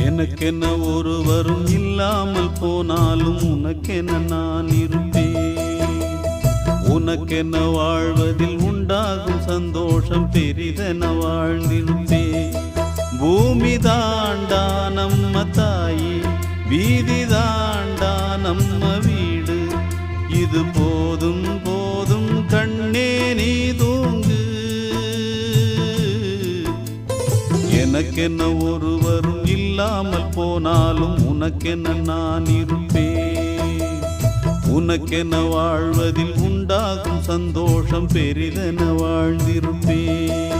எனக்கென்ன ஒருவரும் இல்லாமல் போனாலும் உனக்கென நான் இருப்பேன். உனக்கென்ன வாழ்வதில் உண்டாகும் சந்தோஷம் பெரிதென வாழ்ந்திருப்பேன். பூமி தாண்டா நம்ம தாயி, வீதி தாண்டா நம்ம வீடு. இது போதும் போதும் கண்ணே நீ தூங்கு. எனக்கென்ன ஒருவரும் இல்லாமல் போனாலும் உனக்கென்ன நான் இருப்பேன். உனக்கென்ன வாழ்வதில் உண்டாகும் சந்தோஷம் பெரிதென வாழ்ந்திருப்பேன்.